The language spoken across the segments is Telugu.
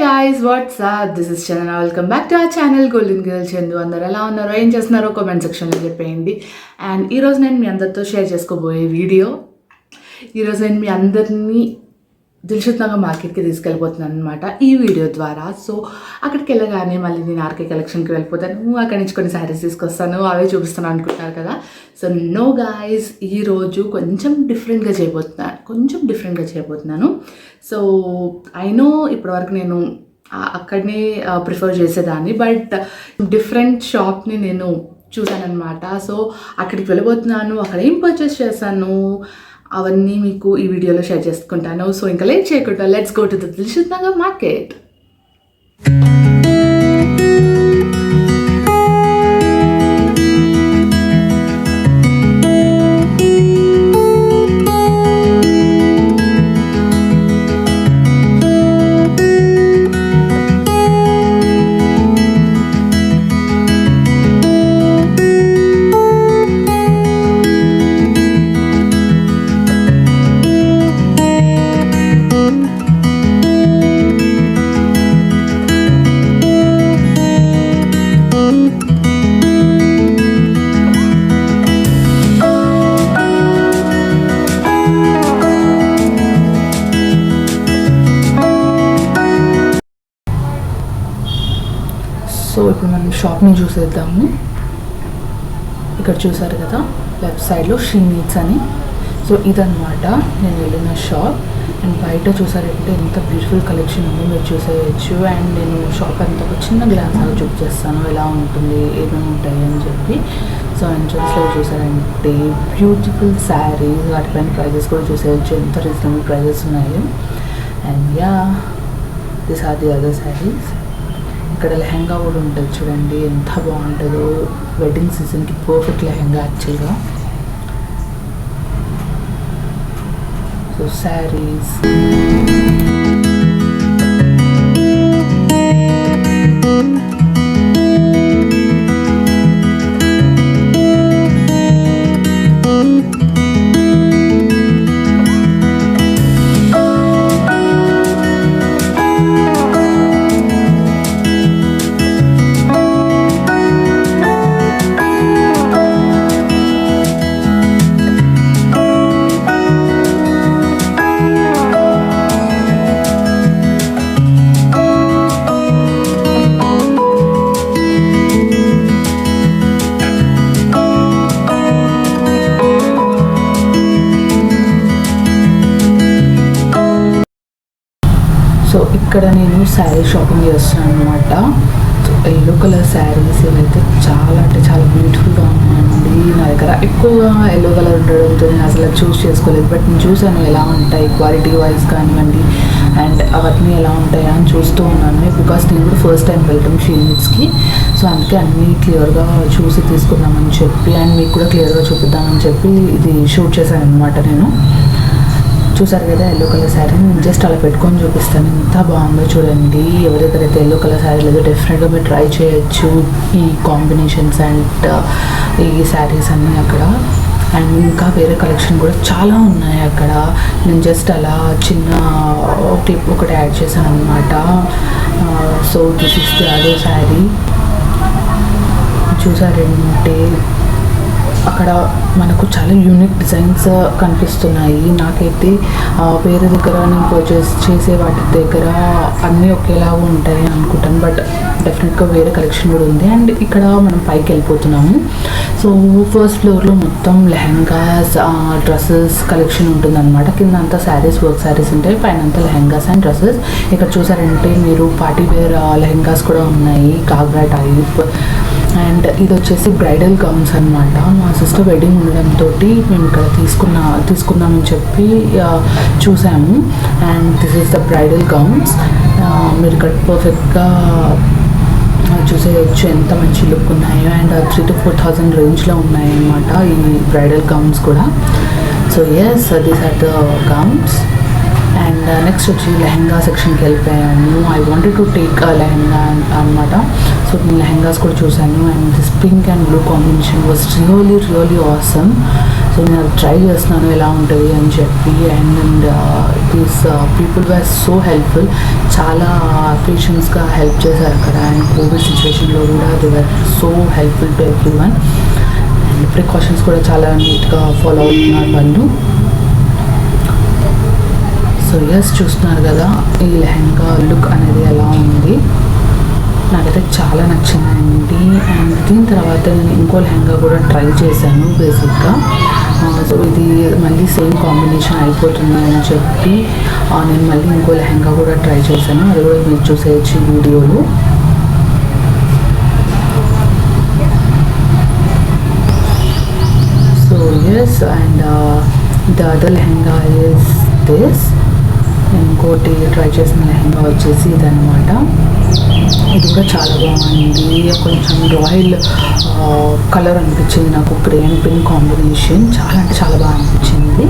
guys, what's up? This is Chandana. Welcome back to our channel Golden Girl Chandu. అందరూ ఎలా ఉన్నారో ఏం చేస్తున్నారో కామెంట్ సెక్షన్లో చెప్పేయండి. అండ్ ఈరోజు నేను మీ అందరితో షేర్ చేసుకోబోయే వీడియో, ఈరోజు నేను మీ అందరినీ దిల్షుక్ నగర్ మార్కెట్కి తీసుకెళ్ళిపోతున్నాను అనమాట ఈ వీడియో ద్వారా. సో అక్కడికి వెళ్ళగానే మళ్ళీ నేను ఆర్కే కలెక్షన్కి వెళ్ళిపోతాను, అక్కడి నుంచి కొన్ని శారీస్ తీసుకొస్తాను, అవే చూపిస్తాను అనుకుంటున్నారు కదా. సో నో గాయస్, ఈరోజు కొంచెం డిఫరెంట్గా చేయబోతున్నాను. సో ఐ నో ఇప్పటివరకు నేను అక్కడనే ప్రిఫర్ చేసేదాన్ని, బట్ డిఫరెంట్ షాప్ని నేను చూసానమాట. సో అక్కడికి వెళ్ళబోతున్నాను, అక్కడ ఏం పర్చేస్ చేశాను అవన్నీ మీకు ఈ వీడియోలో షేర్ చేసుకుంటాను. సో ఇంకా లేట్ చేయకుండా let's go to the Dilsukh Nagar market. So ఇప్పుడు మనం షాప్ని చూసేద్దాము. ఇక్కడ చూసారు కదా లెఫ్ట్ సైడ్లో షీ నీడ్స్ అని. సో ఇదన్నమాట నేను వెళ్ళిన షాప్. అండ్ బయట చూసారంటే ఎంత బ్యూటిఫుల్ కలెక్షన్ ఉందో మీరు చూసేయచ్చు. అండ్ నేను షాప్ అంతా ఒక చిన్న గ్లాన్స్ అలా చూపించేస్తాను, ఎలా ఉంటుంది, ఏమేమి ఉంటాయి అని చెప్పి. సో ఎంట్రన్స్లో చూసారంటే బ్యూటిఫుల్ శారీస్, వాటిపైన ప్రైజెస్ కూడా చూసేయచ్చు, ఎంత రీజనబుల్ ప్రైజెస్ ఉన్నాయి. And ya, this are the other saris. ఇక్కడ లెహంగా కూడా ఉంటుంది చూడండి, ఎంత బాగుంటుందో. వెడ్డింగ్ సీజన్కి పర్ఫెక్ట్ లెహంగా యాక్చువల్గా. సో శారీస్, సో ఇక్కడ నేను శారీ షాపింగ్ చేస్తున్నాను అనమాట. సో ఎల్లో కలర్ శారీస్ ఇవైతే చాలా అంటే చాలా బ్యూటిఫుల్గా ఉన్నాయండి. నా దగ్గర ఎక్కువగా ఎల్లో కలర్ ఉండడంతో నేను అసలు చూస్ చేసుకోలేదు, బట్ నేను చూసాను ఎలా ఉంటాయి క్వాలిటీ వైజ్ కానివ్వండి, అండ్ అవన్నీ ఎలా ఉంటాయా అని చూస్తూ ఉన్నాను. బికాస్ నేను కూడా ఫస్ట్ టైం వెళ్ళటం షీ నీడ్స్కి. సో అందుకే అన్నీ క్లియర్గా చూసి తీసుకుందామని చెప్పి, అండ్ మీకు కూడా క్లియర్గా చూపిద్దామని చెప్పి ఇది షూట్ చేశాను అనమాట నేను. చూసారు కదా ఎల్లో కలర్ శారీ, నేను జస్ట్ అలా పెట్టుకొని చూపిస్తాను, ఎంత బాగుందో చూడండి. ఎవరికైతే ఎల్లో కలర్ శారీ లేదో డెఫినెట్గా మీరు ట్రై చేయొచ్చు ఈ కాంబినేషన్స్ అండ్ ఈ శారీస్ అన్నీ అక్కడ. అండ్ ఇంకా వేరే కలెక్షన్ కూడా చాలా ఉన్నాయి అక్కడ. నేను జస్ట్ అలా చిన్న క్లిప్ ఒకటి యాడ్ చేశాను అనమాట. So this is the other sari. చూసారంటే అక్కడ మనకు చాలా యూనిక్ డిజైన్స్ కనిపిస్తున్నాయి. నాకైతే వేరే దగ్గర నేను పర్చేస్ చేసే వాటి దగ్గర అన్నీ ఒకేలా ఉంటాయి అనుకుంటాను, బట్ డెఫినెట్గా వేరే కలెక్షన్ కూడా ఉంది. అండ్ ఇక్కడ మనం పైకి వెళ్ళిపోతున్నాము. సో ఫస్ట్ ఫ్లోర్లో మొత్తం లెహంగాస్, డ్రెస్సెస్ కలెక్షన్ ఉంటుంది అనమాట. కింద అంతా శారీస్, వర్క్ శారీస్ ఉంటాయి, పైన అంతా లెహంగాస్ అండ్ డ్రెస్సెస్. ఇక్కడ చూసారంటే మీరు పార్టీ వేర్ లెహంగాస్ కూడా ఉన్నాయి, కాగ్రా టైప్. అండ్ ఇది వచ్చేసి బ్రైడల్ గౌన్స్ అనమాట. మా సిస్టర్ వెడ్డింగ్ ఉండడంతో మేము ఇక్కడ తీసుకుందామని చెప్పి చూసాము. And this is the bridal gowns. మీరు ఇక్కడ పర్ఫెక్ట్గా చూసేయచ్చు ఎంత మంచి లుక్ ఉన్నాయో. అండ్ 3,000 to 4,000 రేంజ్లో ఉన్నాయి అన్నమాట ఈ బ్రైడల్ గౌన్స్ కూడా. So yes, these are the gowns. And next వచ్చి లెహెంగా సెక్షన్కి వెళ్ళిపోయాను. I wanted to take lehenga అనమాట. సో నేను లెహెంగాస్ కూడా చూశాను and this pink and blue combination was really awesome. So నేను అది ట్రై చేస్తున్నాను ఎలా ఉంటుంది అని చెప్పి. And these people were so helpful, చాలా పేషెంట్స్గా హెల్ప్ చేశారు అక్కడ. అండ్ కోవిడ్ సిచ్యువేషన్లో కూడా they were so helpful to every one. And precautions కూడా చాలా నీట్గా ఫాలో అవుతున్నారు వాళ్ళు. సో ఎస్, చూస్తున్నారు కదా ఈ లెహెంగా లుక్ అనేది ఎలా ఉంది. నాకైతే చాలా నచ్చిందండి. అండ్ దీని తర్వాత నేను ఇంకో లెహెంగా కూడా ట్రై చేశాను బేసిక్గా. సో ఇది మళ్ళీ సేమ్ కాంబినేషన్ అయిపోతుంది అని చెప్పి నేను మళ్ళీ ఇంకో లెహెంగా కూడా ట్రై చేశాను. అది కూడా మీరు చూసేయచ్చు వీడియోలో. So yes, and the other lehenga is this. ఇంకోటి ట్రై చేసిన లెహెంగా వచ్చేసి ఇదన్నమాట. ఇది కూడా చాలా బాగుంది. కొంచెం రాయల్ కలర్ అనిపించింది నాకు, గ్రే అండ్ పింక్ కాంబినేషన్. చాలా అంటే చాలా బాగా అనిపించింది.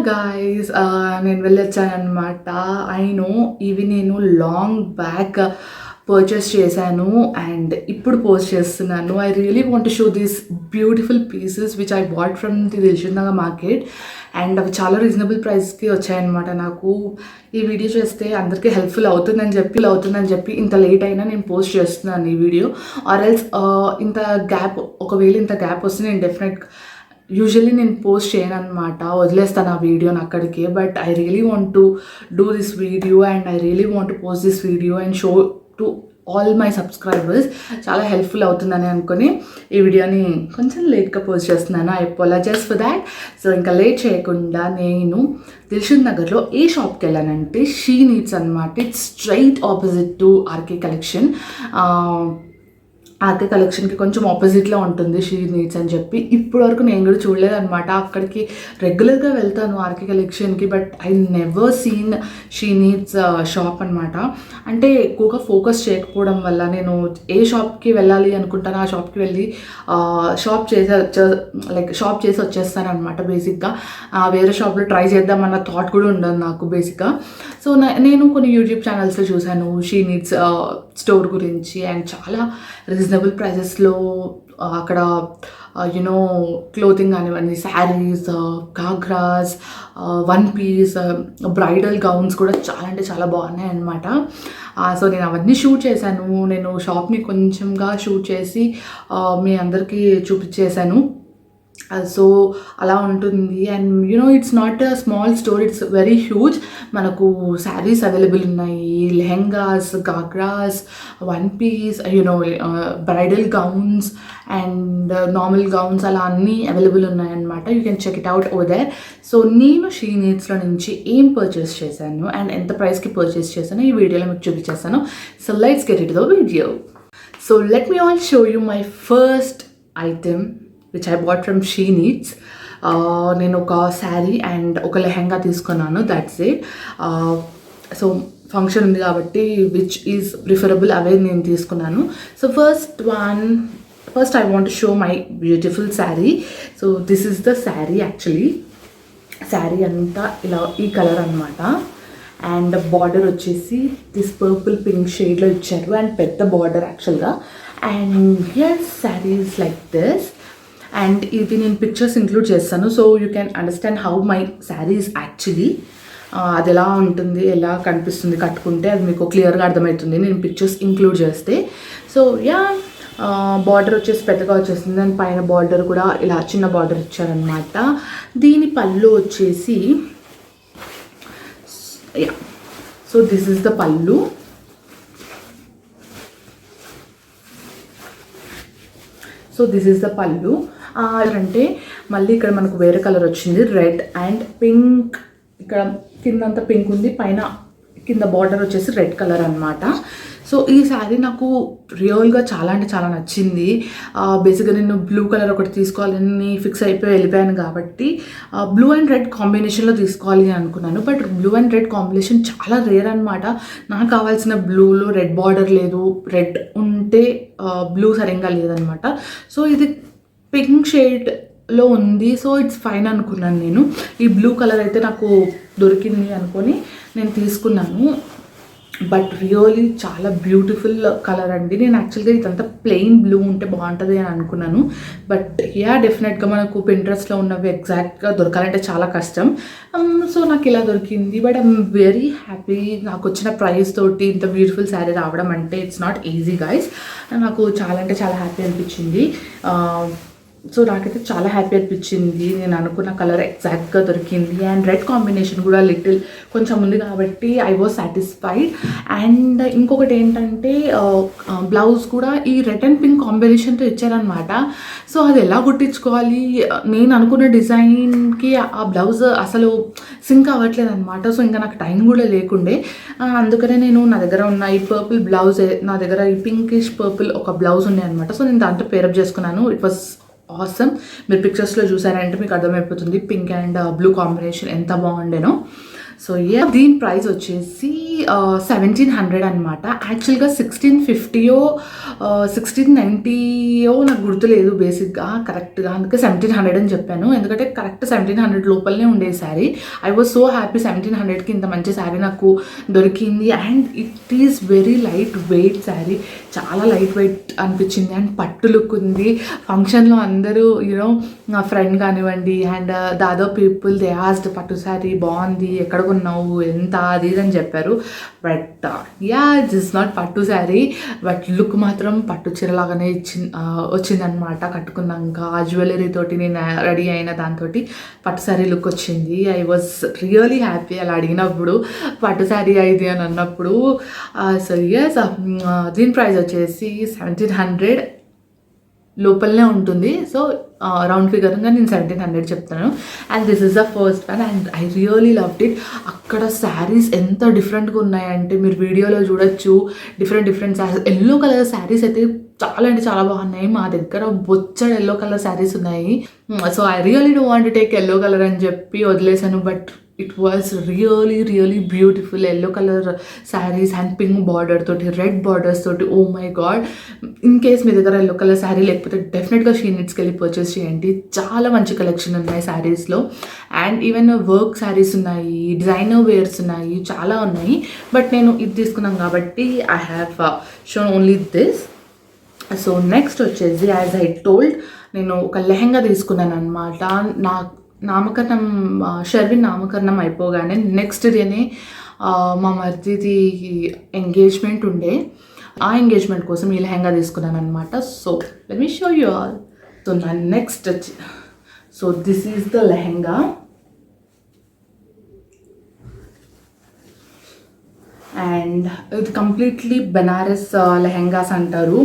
గాయస్, నేను వెళ్ళొచ్చానమాట. నో ఇవి నేను లాంగ్ బ్యాక్ పర్చేస్ చేశాను అండ్ ఇప్పుడు పోస్ట్ చేస్తున్నాను. I really want to show these beautiful pieces which I bought from the Dilsukh Nagar market. And అవి చాలా రీజనబుల్ ప్రైస్కి వచ్చాయన్నమాట. నాకు ఈ వీడియో చేస్తే అందరికీ హెల్ప్ఫుల్ అవుతుందని చెప్పి ఇంత లేట్ అయినా నేను పోస్ట్ చేస్తున్నాను ఈ వీడియో. ఆర్ ఎల్స్ ఒకవేళ ఇంత గ్యాప్ వస్తే నేను యూజువల్లీ నేను పోస్ట్ చేయను అనమాట, వదిలేస్తాను ఆ వీడియోని అక్కడికే. But I really want to do this video and I really want to post this video and show to all my subscribers. చాలా హెల్ప్ఫుల్ అవుతుందని అనుకుని ఈ వీడియోని కొంచెం లేట్గా పోస్ట్ చేస్తున్నాను. I apologize for that. So ఇంకా లేట్ చేయకుండా నేను దిల్షుక్ నగర్లో ఏ షాప్కి వెళ్ళానంటే షీ నీడ్స్ అనమాట. It's straight opposite to RK collection. RK కలెక్షన్కి కొంచెం ఆపోజిట్లో ఉంటుంది షీ నీడ్స్ అని చెప్పి. ఇప్పటి వరకు నేను కూడా చూడలేదన్నమాట. అక్కడికి రెగ్యులర్గా వెళ్తాను ఆర్కే కలెక్షన్కి, but I never seen she needs shop అనమాట. అంటే ఎక్కువగా ఫోకస్ చేయకపోవడం వల్ల నేను ఏ షాప్కి వెళ్ళాలి అనుకుంటానో ఆ షాప్కి వెళ్ళి షాప్ చేసి వచ్చేస్తాను అనమాట బేసిక్గా. వేరే షాప్లో ట్రై చేద్దామన్న థాట్ కూడా ఉండదు నాకు బేసిక్గా. సో నేను కొన్ని యూట్యూబ్ ఛానల్స్లో చూశాను షీ నీడ్స్ స్టోర్ గురించి అండ్ చాలా రీజనబుల్ ప్రైజెస్లో అక్కడ యూనో క్లోతింగ్ కానివ్వండి, saris, ghagras, one piece, bridal gowns కూడా చాలా అంటే చాలా బాగున్నాయి అన్నమాట. సో నేను అవన్నీ షూట్ చేశాను. నేను షాప్ని కొంచెంగా షూట్ చేసి మీ అందరికీ చూపించేశాను. సో అలా ఉంటుంది. And you know it's not a small store, it's very huge. మనకు శారీస్ అవైలబుల్ ఉన్నాయి, lehengas, ghagras, one piece, you know bridal gowns and normal gowns, అలా అన్నీ అవైలబుల్ ఉన్నాయన్నమాట. You can check it out over there. So నేను షీ నీడ్స్లో నుంచి ఏం పర్చేస్ చేశాను అండ్ ఎంత ప్రైస్కి పర్చేస్ చేశాను ఈ వీడియోలో మీకు చూపించేస్తాను. So let's get it the video. So let me all show you my first item which I bought from She Needs. నేను ఒక శారీ అండ్ ఒక లెహెంగా తీసుకున్నాను, దట్స్ ఇట్. సో ఫంక్షన్ ఉంది కాబట్టి విచ్ ఈజ్ ప్రిఫరబుల్ అవే నేను తీసుకున్నాను. So first I want to show my beautiful sari. So this is the sari. Actually sari అంతా ఇలా ఈ కలర్ అనమాట. అండ్ బార్డర్ వచ్చేసి దిస్ పర్పుల్ పింక్ షేడ్లో ఇచ్చారు అండ్ పెద్ద బార్డర్ యాక్చువల్గా. And yes, sari is like this. And ఇది నేను పిక్చర్స్ ఇంక్లూడ్ చేస్తాను, so you can understand how my saris actually. అది ఎలా ఉంటుంది, ఎలా కనిపిస్తుంది కట్టుకుంటే, అది మీకు క్లియర్గా అర్థమవుతుంది నేను పిక్చర్స్ ఇంక్లూడ్ చేస్తే. సో యా, బార్డర్ వచ్చేసి పెద్దగా వచ్చేస్తుంది అండ్ పైన బార్డర్ కూడా ఇలా చిన్న బార్డర్ ఇచ్చారనమాట. దీని పళ్ళు వచ్చేసి yeah, so this is the పళ్ళు. సో దిస్ ఈస్ ద పళ్ళు. అంటే మళ్ళీ ఇక్కడ మనకు వేరే కలర్ వచ్చింది, రెడ్ అండ్ పింక్. ఇక్కడ కిందంతా పింక్ ఉంది, పైన కింద బార్డర్ వచ్చేసి రెడ్ కలర్ అనమాట. సో ఈ శారీ నాకు రియల్గా చాలా అంటే చాలా నచ్చింది. బేసిక్గా నేను బ్లూ కలర్ ఒకటి తీసుకోవాలని ఫిక్స్ అయిపోయి వెళ్ళిపోయాను కాబట్టి బ్లూ అండ్ రెడ్ కాంబినేషన్లో తీసుకోవాలి అనుకున్నాను. But blue and red combination చాలా రేర్ అనమాట. నాకు కావాల్సిన బ్లూలో రెడ్ బార్డర్ లేదు, రెడ్ ఉంటే బ్లూ సరిగ్గా లేదనమాట. సో ఇది పింక్ షేడ్ లో ఉంది. సో ఇట్స్ ఫైన్ అనుకున్నాను నేను. ఈ బ్లూ కలర్ అయితే నాకు దొరికింది అనుకొని నేను తీసుకున్నాను. బట్ రియల్లీ చాలా బ్యూటిఫుల్ కలర్ అండి. నేను యాక్చువల్గా ఇదంతా ప్లెయిన్ బ్లూ ఉంటే బాగుంటుంది అని అనుకున్నాను. బట్ డెఫినెట్గా మనకు పింట్రెస్ట్లో ఉన్నవి ఎగ్జాక్ట్గా దొరకాలంటే చాలా కష్టం. సో నాకు ఇలా దొరికింది. But I'm very happy. నాకు వచ్చిన ప్రైస్ తోటి ఇంత బ్యూటిఫుల్ శారీ రావడం అంటే ఇట్స్ నాట్ ఈజీ గైస్. నాకు చాలా అంటే చాలా హ్యాపీ అనిపించింది. సో నాకైతే చాలా హ్యాపీ అనిపించింది. నేను అనుకున్న కలర్ ఎగ్జాక్ట్గా దొరికింది. అండ్ రెడ్ కాంబినేషన్ కూడా లిటిల్ కొంచెం ఉంది కాబట్టి ఐ వాజ్ సాటిస్ఫైడ్. అండ్ ఇంకొకటి ఏంటంటే బ్లౌజ్ కూడా ఈ రెడ్ అండ్ పింక్ కాంబినేషన్తో ఇచ్చారనమాట. సో అది ఎలా కుట్టించుకోవాలి, నేను అనుకున్న డిజైన్కి ఆ బ్లౌజ్ అసలు సింక్ అవ్వట్లేదు అనమాట. సో ఇంకా నాకు టైం కూడా లేకుండే. అందుకనే నేను నా దగ్గర ఉన్న ఈ పర్పుల్ బ్లౌజ్, నా దగ్గర ఈ పింకిష్ పర్పుల్ ఒక బ్లౌజ్ ఉన్నాయి అనమాట. సో నేను దాంతో పేరప్ చేసుకున్నాను. It was awesome. మీరు పిక్చర్స్లో చూసారంటే మీకు అర్థమైపోతుంది పింక్ అండ్ బ్లూ కాంబినేషన్ ఎంత బాగుండేనో. సో దీని ప్రైస్ వచ్చేసి 1700 అనమాట. యాక్చువల్గా 1650 1690 నాకు గుర్తులేదు బేసిక్గా కరెక్ట్గా, అందుకే 1700 అని చెప్పాను. ఎందుకంటే కరెక్ట్ 1700 లోపలనే ఉండే sari. I was so happy 1700కి ఇంత మంచి శారీ నాకు దొరికింది. And it is very light weight sari, చాలా లైట్ వెయిట్ అనిపించింది. అండ్ పట్టు లుక్ ఉంది. ఫంక్షన్లో అందరూ యూనో నా ఫ్రెండ్ కానివ్వండి and the other people they asked పట్టు శారీ బాగుంది, ఎక్కడ కొన్నావు, ఎంత అది ఇది అని చెప్పారు. బట్ ఇట్ ఇస్ నాట్ పట్టు శారీ, బట్ లుక్ మాత్రం పట్టు చీరలాగానే వచ్చిందనమాట. కట్టుకున్నాక ఆ జ్యువెలరీ తోటి నేను రెడీ అయిన దాంతో పట్టు శారీ లుక్ వచ్చింది. ఐ వాజ్ రియలీ హ్యాపీ అలా అడిగినప్పుడు, పట్టు శారీ ఇది అని అన్నప్పుడు. సో దీని ప్రైస్ వచ్చేసి 1700 లోపలనే ఉంటుంది. సో రౌండ్ ఫిగర్గా నేను 1700 చెప్తాను. And this is the first one and I really loved it. అక్కడ శారీస్ ఎంత డిఫరెంట్గా ఉన్నాయంటే మీరు వీడియోలో చూడొచ్చు. Different saris, yellow colour saris అయితే చాలా అంటే చాలా బాగున్నాయి. మా దగ్గర బొచ్చడు ఎల్లో కలర్ శారీస్ ఉన్నాయి. So I really don't want to take yellow colour అని చెప్పి వదిలేసాను. But it was really beautiful yellow colour saris and pink border తోటి, రెడ్ బార్డర్స్ తోటి. Oh my god, in case మీ దగ్గర ఎల్లో కలర్ శారీ లేకపోతే డెఫినెట్గా షీనిట్స్కి వెళ్ళి పర్చేస్ చేయండి. చాలా మంచి కలెక్షన్ ఉన్నాయి శారీస్లో. అండ్ ఈవెన్ వర్క్ శారీస్ ఉన్నాయి, డిజైనర్ వేర్స్ ఉన్నాయి, చాలా ఉన్నాయి. బట్ నేను ఇది తీసుకున్నాను కాబట్టి I have shown only this. So next వచ్చేసి యాజ్ ఐ టోల్డ్, నేను ఒక లెహెంగా తీసుకున్నాను అనమాట. నామకరణం షర్విన్ నామకరణం అయిపోగానే నెక్స్ట్ డేనే మా మరిదిది ఎంగేజ్మెంట్ ఉండే. ఆ ఎంగేజ్మెంట్ కోసం ఈ లెహంగా తీసుకున్నాను అనమాట. So let me show you all. So నా next so this is the lehenga. And ఇది కంప్లీట్లీ బెనారస్ లెహంగాస్ అంటారు.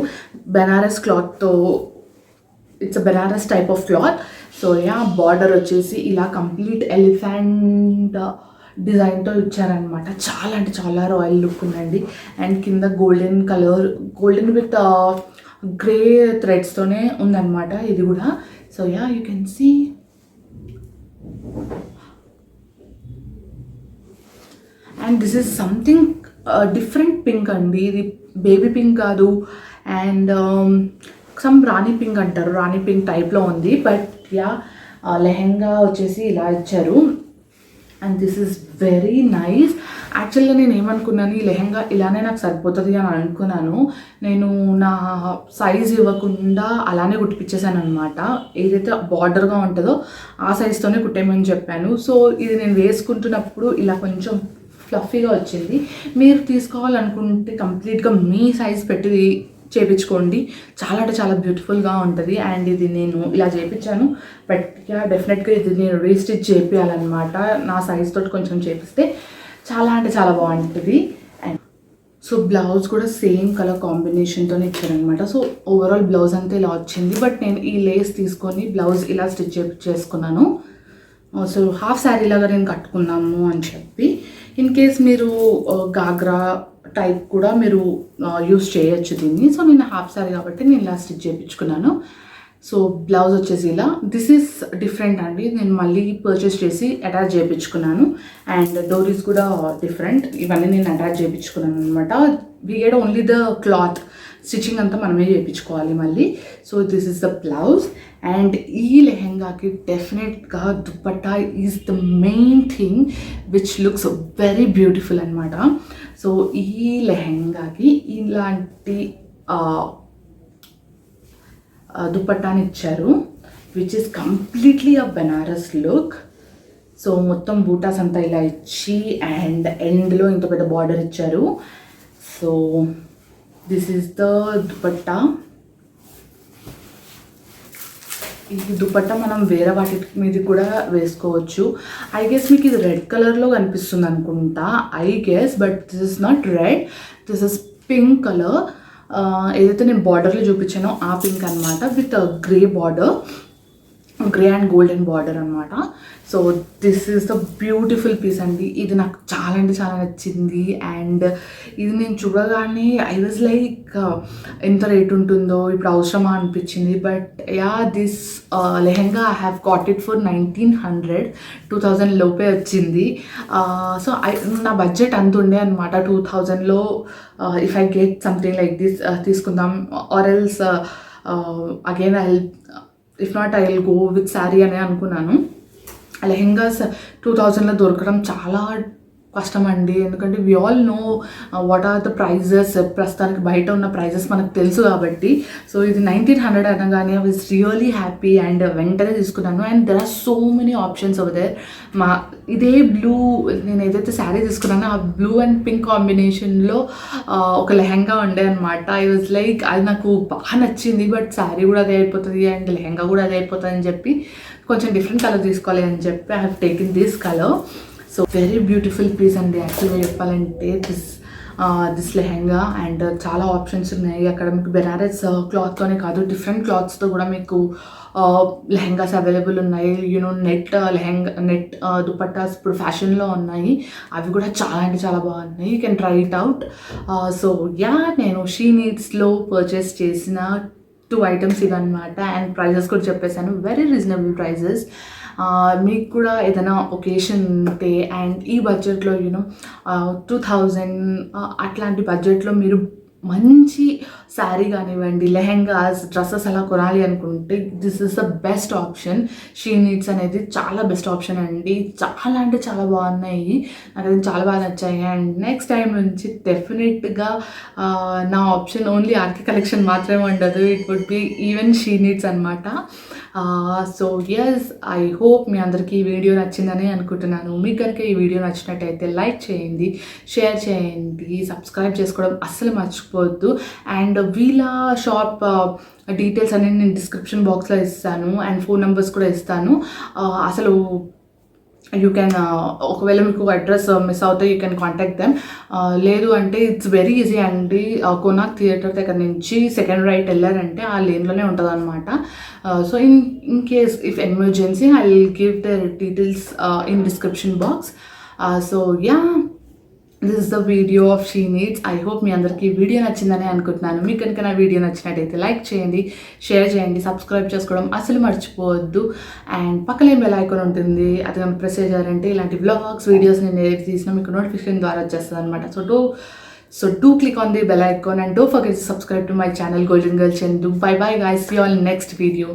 బెనారస్ క్లాత్తో, it's a Banaras type of cloth. So border వచ్చేసి ఇలా కంప్లీట్ ఎలిఫెంట్ డిజైన్తో ఇచ్చారనమాట. చాలా అంటే చాలా రాయల్ లుక్ ఉందండి. అండ్ కింద golden colour, golden with grey థ్రెడ్స్తోనే ఉందన్నమాట ఇది కూడా. So you can see. And this is something different pink అండి. ఇది బేబీ పింక్ కాదు. అండ్ సమ్ రాణి పింక్ అంటారు, రాణి పింక్ టైప్లో ఉంది. బట్ లెహెంగా వచ్చేసి ఇలా ఇచ్చారు. And this is very nice. యాక్చువల్గా నేను ఏమనుకున్నాను, ఈ లెహెంగా ఇలానే నాకు సరిపోతుంది అని అనుకున్నాను. నేను నా సైజ్ ఇవ్వకుండా అలానే కుట్టిపించేసాను అనమాట. ఏదైతే బార్డర్గా ఉంటుందో ఆ సైజ్తోనే కుట్టేయమని చెప్పాను. సో ఇది నేను వేసుకుంటున్నప్పుడు ఇలా కొంచెం ఫ్లఫీగా వచ్చింది. మీరు తీసుకోవాలనుకుంటే కంప్లీట్గా మీ సైజ్ పెట్టి చేయించుకోండి. చాలా అంటే చాలా బ్యూటిఫుల్గా ఉంటుంది. అండ్ ఇది నేను ఇలా చేయించాను. బట్ డెఫినెట్గా ఇది నేను రీస్టిచ్ చేయించాలన్నమాట. నా సైజ్ తోటి కొంచెం చేపిస్తే చాలా అంటే చాలా బాగుంటుంది. అండ్ సో బ్లౌజ్ కూడా సేమ్ కలర్ కాంబినేషన్తోనే ఇచ్చారనమాట. సో ఓవరాల్ బ్లౌజ్ అంతా ఇలా వచ్చింది. బట్ నేను ఈ లేస్ తీసుకొని బ్లౌజ్ ఇలా స్టిచ్ చేసుకున్నాను. సో హాఫ్ శారీ లాగా నేను కట్టుకున్నాము అని చెప్పి. ఇన్ కేస్ మీరు గాగ్రా టైప్ కూడా మీరు యూస్ చేయొచ్చు దీన్ని. సో నేను హాఫ్ శారీ కాబట్టి నేను ఇలా స్టిచ్ చేయించుకున్నాను. సో బ్లౌజ్ వచ్చేసి ఇలా, దిస్ ఈస్ డిఫరెంట్ అండి, నేను మళ్ళీ పర్చేస్ చేసి అటాచ్ చేయించుకున్నాను. అండ్ డోరీస్ కూడా డిఫరెంట్, ఇవన్నీ నేను అటాచ్ చేయించుకున్నాను అనమాట. We get only the cloth, stitching అంతా మనమే చేయించుకోవాలి మళ్ళీ. So this is the blouse. And ఈ లెహెంగాకి డెఫినెట్గా dupatta is the main thing which looks very beautiful అనమాట. సో ఈ లెహెంగాకి ఇలాంటి దుపట్టాని ఇచ్చారు which is completely a Banaras look. So మొత్తం బూటాస్ అంతా ఇలా ఇచ్చి అండ్ ఎండ్లో ఇంత పెద్ద బార్డర్ ఇచ్చారు. So this is the dupatta. ఈ దుపట్టా మనం వేరే వాటి మీద కూడా వేసుకోవచ్చు. ఐ గెస్ మీకు ఇది రెడ్ కలర్లో కనిపిస్తుంది అనుకుంటా, I guess, but this is not red, this is pink colour. ఏదైతే నేను బార్డర్లో చూపించానో ఆ పింక్ అనమాట, with grey border, grey and golden border అనమాట. So this is the beautiful piece అండి. ఇది నాకు చాలా అంటే చాలా నచ్చింది. అండ్ ఇది నేను చూడగానే ఐ వాజ్ లైక్ ఎంత రేట్ ఉంటుందో ఇప్పుడు అవసరమా అనిపించింది. But yeah, this lehenga I have got it for 1900, 2000 లోపే వచ్చింది. సో నా బడ్జెట్ అంత ఉండే అనమాట. 2000లో if I get something like this తీసుకుందాం, or else again I if not I will go with sari అనే అనుకున్నాను. లెహెంగాస్ 2000లో దొరకడం చాలా కష్టం అండి, ఎందుకంటే we all know what are the prices. ప్రస్తుతానికి బయట ఉన్న ప్రైజెస్ మనకు తెలుసు కాబట్టి. సో ఇది 1900 అనగానే I was really happy and వెంటనే తీసుకున్నాను. And there are so many options over there. ఇదే బ్లూ, నేను ఏదైతే శారీ తీసుకున్నానో ఆ బ్లూ అండ్ పింక్ కాంబినేషన్లో ఒక లెహెంగా ఉండే అనమాట. ఐ వాజ్ లైక్, అది నాకు బాగా నచ్చింది, బట్ శారీ కూడా అదే అయిపోతుంది అండ్ లెహెంగా కూడా అదే అయిపోతుంది అని చెప్పి కొంచెం డిఫరెంట్ కలర్ తీసుకోవాలి అని చెప్పి I have taken this colour. So very beautiful piece అండి యాక్చువల్గా చెప్పాలంటే దిస్ లెహెంగా. అండ్ చాలా ఆప్షన్స్ ఉన్నాయి అక్కడ మీకు. బెనారస్ క్లాత్తోనే కాదు, డిఫరెంట్ క్లాత్స్తో కూడా మీకు లెహెంగాస్ అవైలబుల్ ఉన్నాయి. యూనో నెట్ దుపట్టాస్ ఇప్పుడు ఫ్యాషన్లో ఉన్నాయి, అవి కూడా చాలా అంటే చాలా బాగున్నాయి. You can try it out. So yeah, నేను షీ నీడ్స్లో పర్చేస్ చేసిన 2 ఐటమ్స్ ఇవన్నమాట. అండ్ ప్రైజెస్ కూడా చెప్పేశాను, వెరీ రీజనబుల్ ప్రైజెస్. మీకు కూడా ఏదైనా ఒకేషన్ ఉంటే అండ్ ఈ బడ్జెట్లో 2000 అట్లాంటి బడ్జెట్లో మీరు మంచి శారీ కానివ్వండి, లెహెంగాస్, డ్రెస్సెస్ అలా కొనాలి అనుకుంటే this is the best option. She needs అనేది చాలా బెస్ట్ ఆప్షన్ అండి. చాలా అంటే చాలా బాగున్నాయి, నాకు అది చాలా బాగా నచ్చాయి. అండ్ నెక్స్ట్ టైం నుంచి డెఫినెట్గా నా ఆప్షన్ ఓన్లీ ఆర్కే కలెక్షన్ మాత్రమే ఉండదు, it would be even She needs అనమాట. సో ఎస్, ఐ హోప్ మీ అందరికీ ఈ వీడియో నచ్చిందని అనుకుంటున్నాను. మీకు కనుక ఈ వీడియో నచ్చినట్టయితే లైక్ చేయండి, షేర్ చేయండి, సబ్స్క్రైబ్ చేసుకోవడం అస్సలు మర్చిపోవద్దు. అండ్ వీళ్ళ షాప్ డీటెయిల్స్ అనేది నేను డిస్క్రిప్షన్ బాక్స్లో ఇస్తాను అండ్ ఫోన్ నెంబర్స్ కూడా ఇస్తాను. అసలు యూ క్యాన్, ఒకవేళ మీకు అడ్రస్ మిస్ అవుతే యూ కెన్ కాంటాక్ట్ దెమ్. లేదు అంటే ఇట్స్ వెరీ ఈజీ అండి. కోనాక్ థియేటర్ దగ్గర నుంచి సెకండ్ రైట్ వెళ్ళారంటే ఆ లేన్లోనే ఉంటుంది అనమాట. So in case if emergency I will give the details in description box. So yeah, this is the video of she needs. I hope మీ అందరికీ వీడియో నచ్చిందని అనుకుంటున్నాను. మీకు కనుక నా వీడియో నచ్చినట్టయితే లైక్ చేయండి, షేర్ చేయండి, సబ్స్క్రైబ్ చేసుకోవడం అసలు మర్చిపోవద్దు. అండ్ పక్కనే బెల్ ఐకాన్ ఉంటుంది, అది కనుక ప్రెస్ చేశారంటే ఇలాంటి వ్లాగ్స్, వీడియోస్ నేను ఏది తీసినా మీకు నోటిఫికేషన్ ద్వారా వచ్చేస్తుంది అనమాట. So do click on the bell icon and don't forget to subscribe to my channel Golden Girl Chandu. Bye bye guys, see you all in next video.